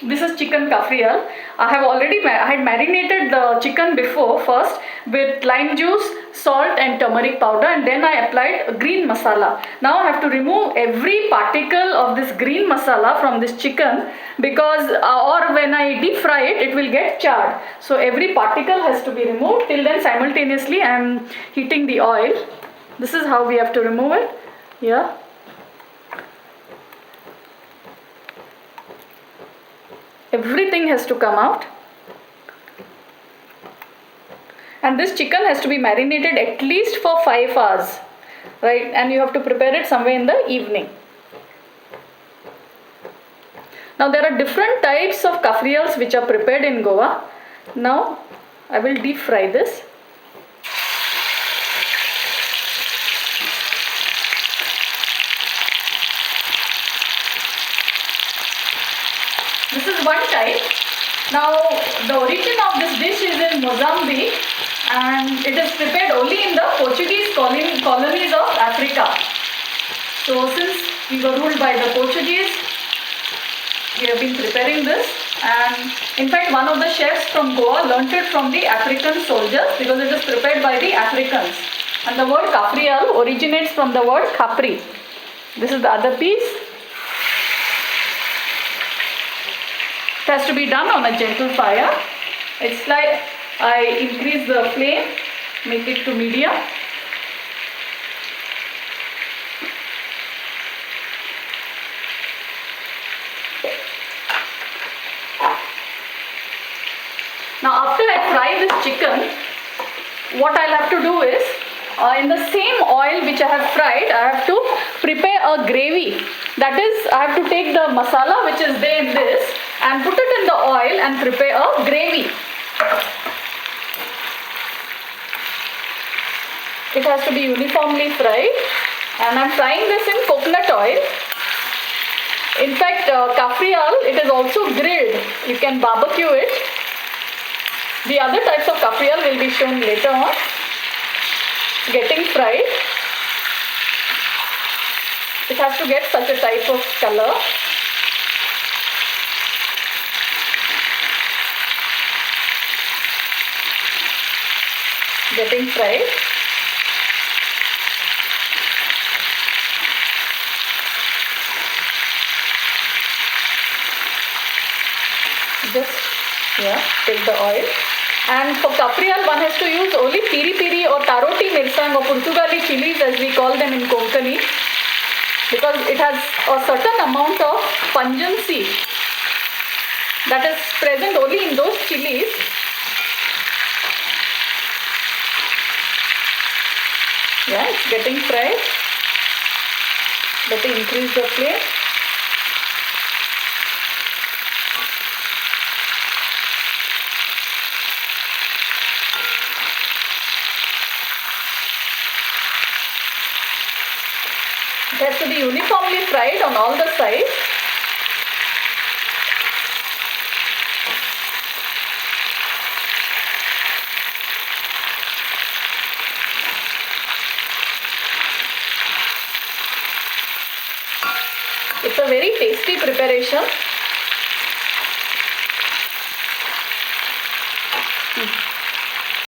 This is chicken kafrial. I had marinated the chicken before first with lime juice, salt and turmeric powder, and then I applied green masala. Now I have to remove every particle of this green masala from this chicken because or when I deep fry it, it will get charred. So every particle has to be removed. Till then simultaneously I am heating the oil. This is how we have to remove it. Yeah. Everything has to come out, and this chicken has to be marinated at least for 5 hours, right? And you have to prepare it somewhere in the evening. Now there are different types of kafrials which are prepared in Goa. Now I will deep fry this. This is one type. Now the origin of this dish is in Mozambique and it is prepared only in the Portuguese colonies of Africa. So since we were ruled by the Portuguese, we have been preparing this, and in fact one of the chefs from Goa learnt it from the African soldiers because it is prepared by the Africans. And the word kafrial originates from the word khapri. This is the other piece. It has to be done on a gentle fire. It's like I increase the flame, make it to medium. Now after I fry this chicken, what I'll have to do is, in the same oil which I have fried, I have to prepare a gravy. That is, I have to take the masala which is there in this and put it in the oil and prepare a gravy. It has to be uniformly fried, and I'm frying this in coconut oil. In fact, kafrial, it is also grilled. You can barbecue it. The other types of kafrial will be shown later on. Getting fried. It has to get such a type of color. Getting fried. Just take the oil. And for kafrial, one has to use only piri piri or taroti mirsang or Portugali chilies as we call them in Konkani, because it has a certain amount of pungency that is present only in those chilies. Yeah, it's getting fried. Let me increase the flame. It has to be uniformly fried on all the sides. It's a very tasty preparation.